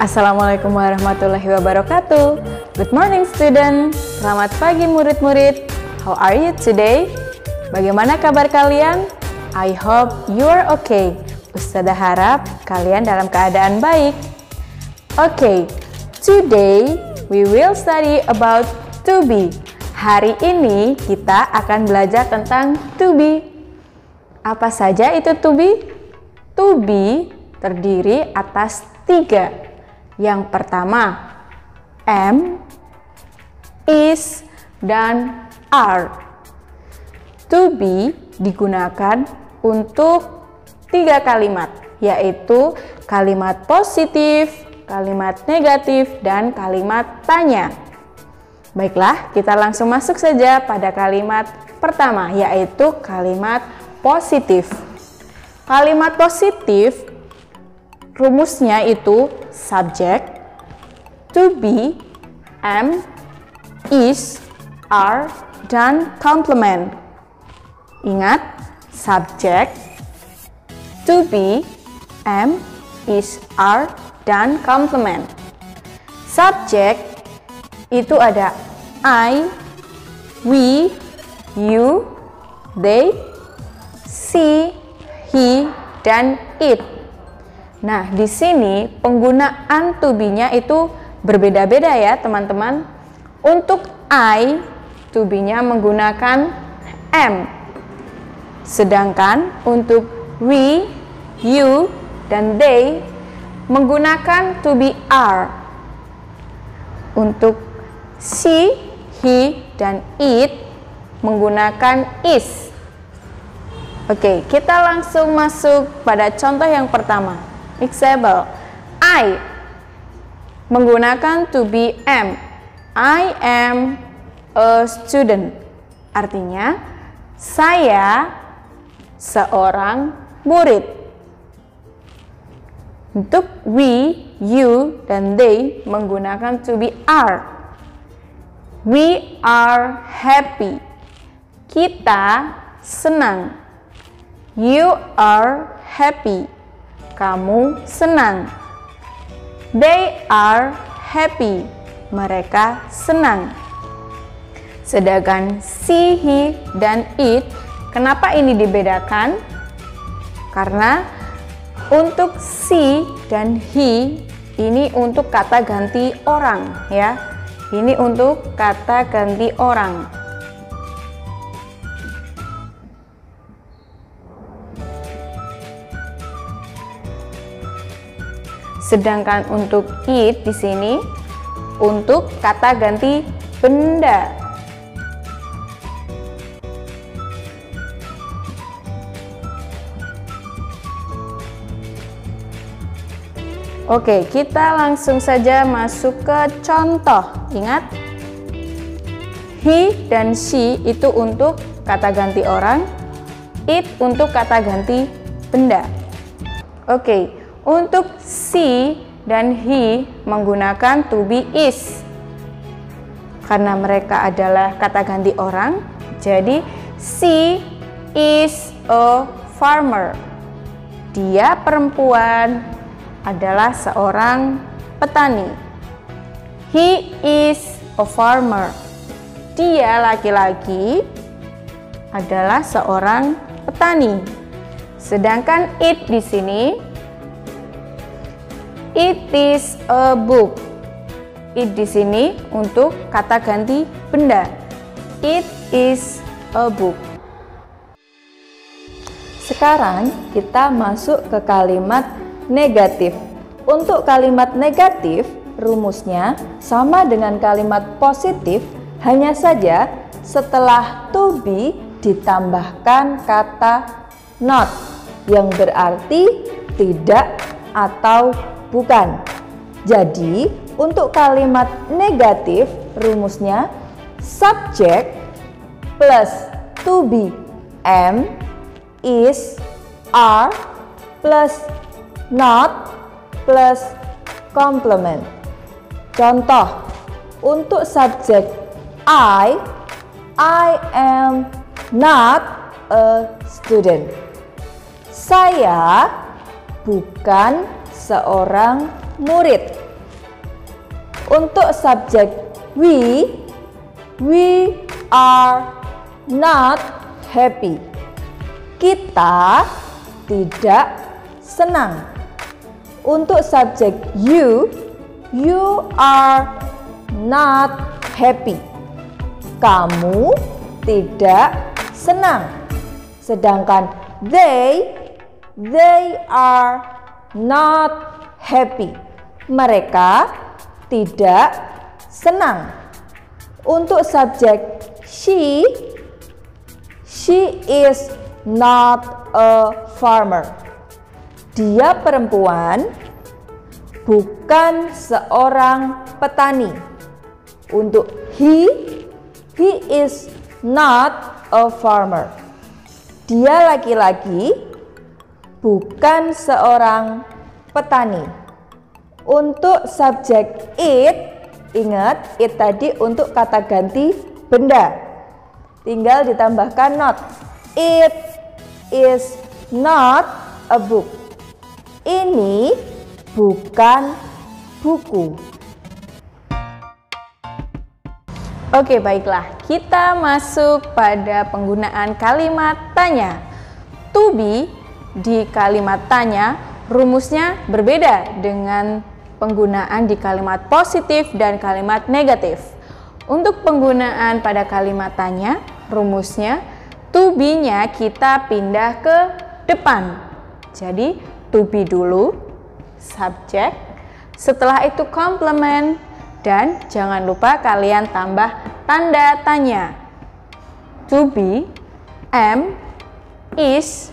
Assalamualaikum warahmatullahi wabarakatuh. Good morning student. Selamat pagi murid-murid. How are you today? Bagaimana kabar kalian? I hope you are okay. Ustazah harap kalian dalam keadaan baik. Okay, today we will study about to be. Hari ini kita akan belajar tentang to be. Apa saja itu to be? To be terdiri atas 3. Yang pertama, am, is, dan are. To be digunakan untuk 3 kalimat, yaitu kalimat positif, kalimat negatif, dan kalimat tanya. Baiklah, kita langsung masuk saja pada kalimat pertama, yaitu kalimat positif. Kalimat positif rumusnya itu subject, to be, am, is, are, dan complement. Ingat, subject, to be, am, is, are, dan complement. Subject itu ada I, we, you, they, she, he, dan it. Nah, di sini penggunaan to be-nya itu berbeda-beda ya, teman-teman. Untuk I, to be-nya menggunakan am. Sedangkan untuk we, you, dan they menggunakan to be are. Untuk she, he, dan it menggunakan is. Oke, kita langsung masuk pada contoh yang pertama. Example, I menggunakan to be am. I am a student. Artinya, saya seorang murid. Untuk we, you, dan they menggunakan to be are. We are happy. Kita senang. You are happy. Kamu senang. They are happy. Mereka senang. Sedangkan she, he, dan it, kenapa ini dibedakan? Karena untuk she dan he ini untuk kata ganti orang ya. Ini untuk kata ganti orang. Sedangkan untuk it di sini untuk kata ganti benda. Oke, kita langsung saja masuk ke contoh. Ingat, he dan she itu untuk kata ganti orang, it untuk kata ganti benda. Oke. Untuk she dan he menggunakan to be is. Karena mereka adalah kata ganti orang, jadi she is a farmer. Dia perempuan adalah seorang petani. He is a farmer. Dia laki-laki adalah seorang petani. Sedangkan it di sini, it is a book. It di sini untuk kata ganti benda. It is a book. Sekarang kita masuk ke kalimat negatif. Untuk kalimat negatif, rumusnya sama dengan kalimat positif, hanya saja setelah to be ditambahkan kata not yang berarti tidak atau bukan. Jadi, untuk kalimat negatif, rumusnya subject plus to be am, is, are, plus not, plus complement. Contoh, untuk subjek I am not a student. Saya bukan seorang murid. Untuk subjek we are not happy. Kita tidak senang. Untuk subjek you are not happy. Kamu tidak senang. Sedangkan they are not happy. Mereka tidak senang. Untuk subjek she is not a farmer. Dia perempuan, bukan seorang petani. Untuk he is not a farmer. Dia laki-laki, bukan seorang petani. Untuk subjek it, ingat it tadi untuk kata ganti benda. Tinggal ditambahkan not. It is not a book. Ini bukan buku. Oke, baiklah. Kita masuk pada penggunaan kalimat tanya. To be di kalimat tanya rumusnya berbeda dengan penggunaan di kalimat positif dan kalimat negatif. Untuk penggunaan pada kalimat tanya, rumusnya to be-nya kita pindah ke depan. Jadi to be dulu, subjek, setelah itu complement, dan jangan lupa kalian tambah tanda tanya. To be, am, is,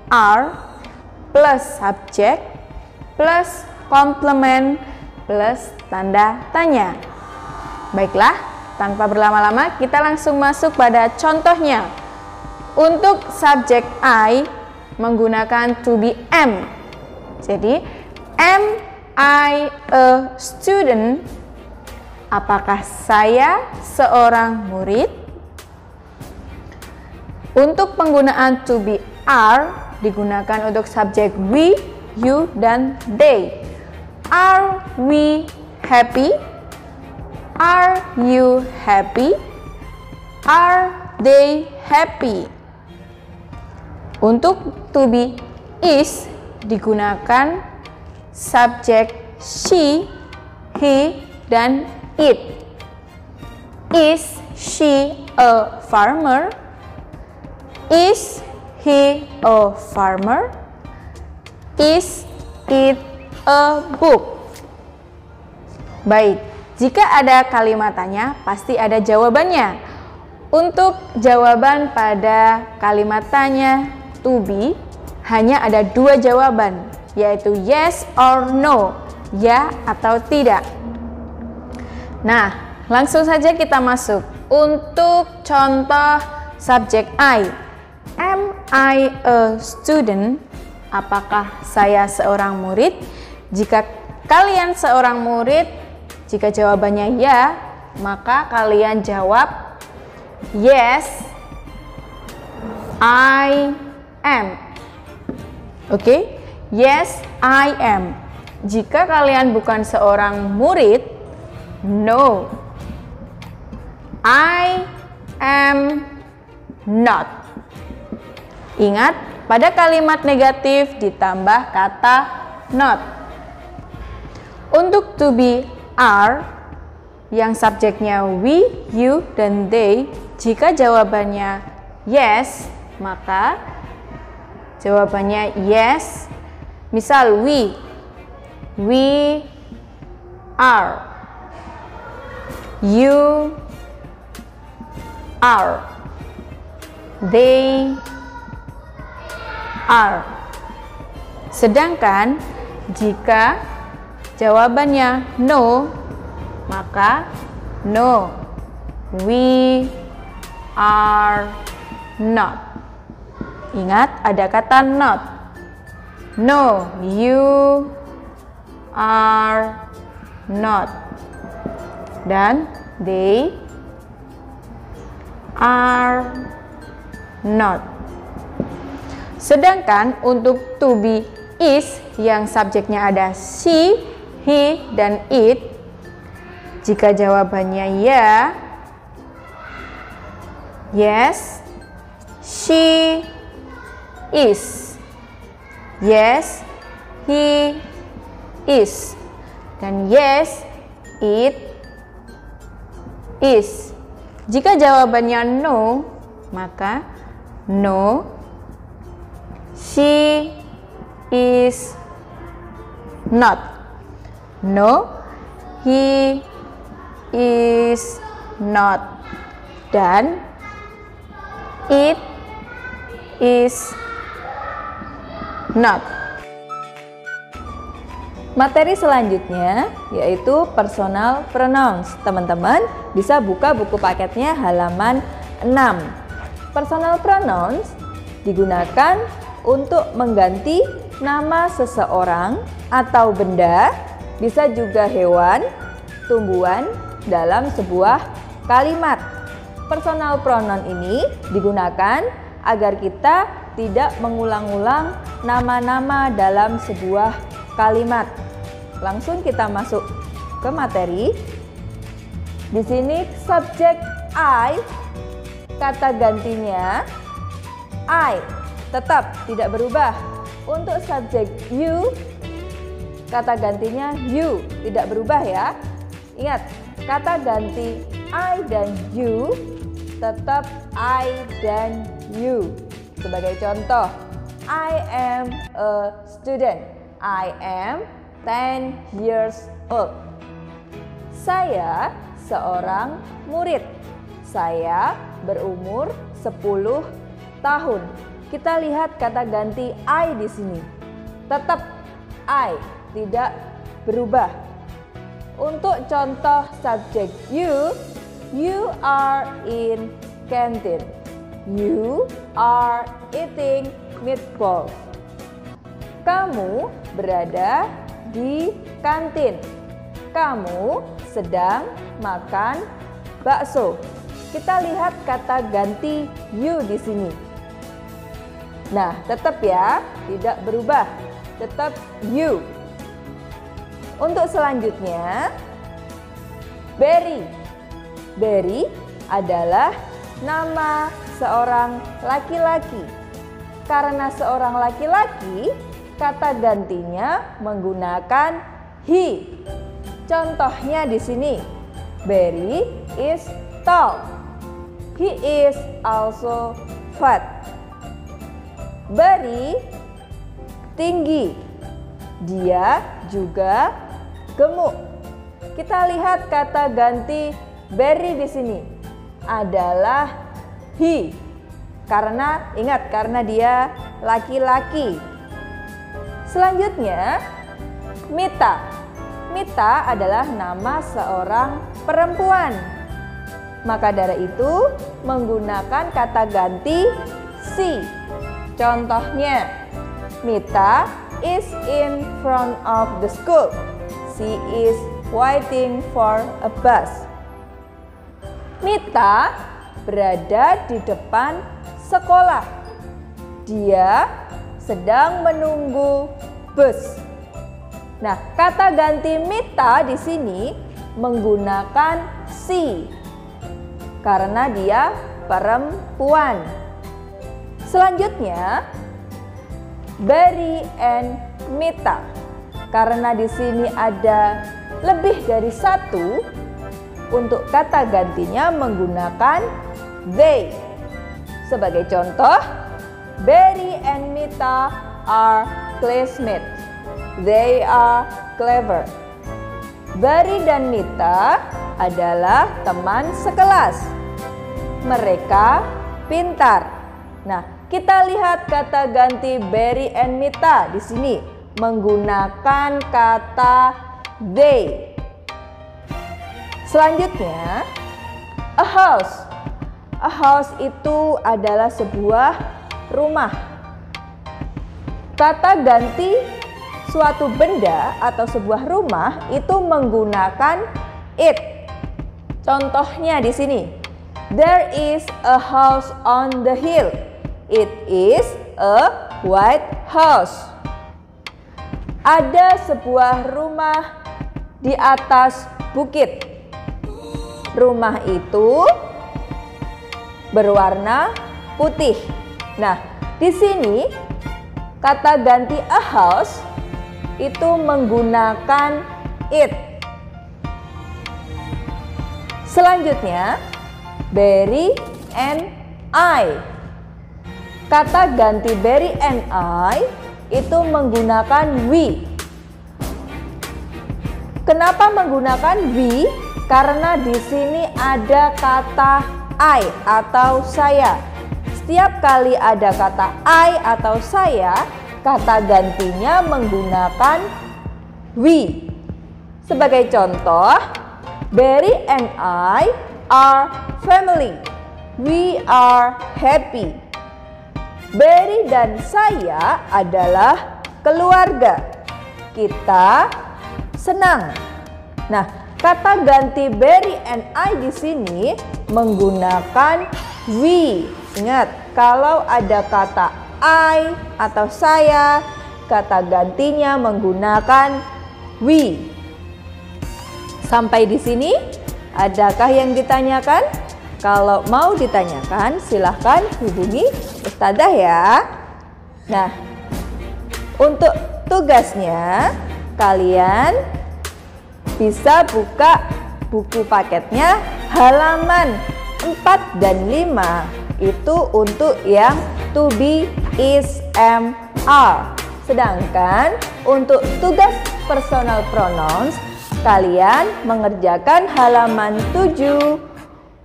are, plus subjek, plus complement, plus tanda tanya. Baiklah, tanpa berlama-lama kita langsung masuk pada contohnya. Untuk subjek I menggunakan to be am. Jadi, am I a student? Apakah saya seorang murid? Untuk penggunaan to be are digunakan untuk subjek we, you, dan they. Are we happy? Are you happy? Are they happy? Untuk to be is digunakan subjek she, he, dan it. Is she a farmer? Is he a farmer? Is it a book? Baik, jika ada kalimat tanya, pasti ada jawabannya. Untuk jawaban pada kalimat tanya to be, hanya ada dua jawaban, yaitu yes or no, ya atau tidak. Nah, langsung saja kita masuk. Untuk contoh subjek I, am I a student? Apakah saya seorang murid? Jika kalian seorang murid, jika jawabannya ya, maka kalian jawab yes, I am. Oke, yes, I am. Jika kalian bukan seorang murid, no, I am not. Ingat, pada kalimat negatif ditambah kata not. Untuk to be are, yang subjeknya we, you, dan they, jika jawabannya yes, maka jawabannya yes. Misal we are, you are, they are. Sedangkan jika jawabannya no, maka no, we are not. Ingat, ada kata not. No, you are not. Dan they are not. Sedangkan untuk to be is yang subjeknya ada she, he, dan it, Jika jawabannya ya, yes, she is. Yes, he is. Dan yes, it is. Jika jawabannya no, maka no, she is not. No, he is not. Dan it is not. Materi selanjutnya yaitu personal pronouns. Teman-teman bisa buka buku paketnya halaman 6. Personal pronouns digunakan untuk mengganti nama seseorang atau benda, bisa juga hewan, tumbuhan dalam sebuah kalimat. Personal pronoun ini digunakan agar kita tidak mengulang-ulang nama-nama dalam sebuah kalimat. Langsung kita masuk ke materi. Di sini subjek I, kata gantinya I, tetap tidak berubah. Untuk subjek you, kata gantinya you, tidak berubah ya. Ingat, kata ganti I dan you tetap I dan you. Sebagai contoh, I am a student. I am 10 years old. Saya seorang murid. Saya berumur 10 tahun. Kita lihat kata ganti I di sini. Tetap I, tidak berubah. Untuk contoh subjek you are in canteen. You are eating meatballs. Kamu berada di kantin. Kamu sedang makan bakso. Kita lihat kata ganti you di sini. Nah, tetap ya, tidak berubah. Tetap you. Untuk selanjutnya, Barry. Barry adalah nama seorang laki-laki. Karena seorang laki-laki, kata gantinya menggunakan he. Contohnya di sini, Barry is tall. He is also fat. Barry tinggi. Dia juga gemuk. Kita lihat kata ganti Barry di sini adalah he. Karena ingat, karena dia laki-laki. Selanjutnya, Mita. Mita adalah nama seorang perempuan. Maka dari itu menggunakan kata ganti she. Contohnya, Mita is in front of the school. She is waiting for a bus. Mita berada di depan sekolah. Dia sedang menunggu bus. Nah, kata ganti Mita di sini menggunakan she karena dia perempuan. Selanjutnya, Barry and Mita. Karena di sini ada lebih dari satu, untuk kata gantinya menggunakan they. Sebagai contoh, Barry and Mita are classmates. They are clever. Barry dan Mita adalah teman sekelas. Mereka pintar. Nah, kita lihat kata ganti Barry and Mita di sini menggunakan kata they. Selanjutnya, a house. A house itu adalah sebuah rumah. Kata ganti suatu benda atau sebuah rumah itu menggunakan it. Contohnya di sini, there is a house on the hill. It is a white house. Ada sebuah rumah di atas bukit. rumah itu berwarna putih. Nah, di sini kata ganti a house itu menggunakan it. Selanjutnya, Barry and I. Kata ganti Barry and I itu menggunakan we. Kenapa menggunakan we? Karena di sini ada kata I atau saya. Setiap kali ada kata I atau saya, kata gantinya menggunakan we. Sebagai contoh, Barry and I are family. We are happy. Barry dan saya adalah keluarga. Kita senang. Nah, kata ganti Barry and I di sini menggunakan we. Ingat, kalau ada kata I atau saya, kata gantinya menggunakan we. Sampai di sini, adakah yang ditanyakan? Kalau mau ditanyakan, silahkan hubungi Ustadzah ya. Nah, untuk tugasnya, kalian bisa buka buku paketnya halaman 4 dan 5. Itu untuk yang to be, is, am, are. Sedangkan untuk tugas personal pronouns, kalian mengerjakan halaman 7,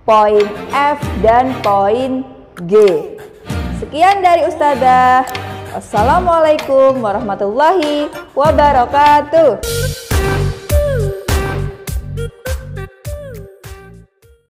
poin F dan poin G. Sekian dari Ustadzah. Wassalamualaikum warahmatullahi wabarakatuh.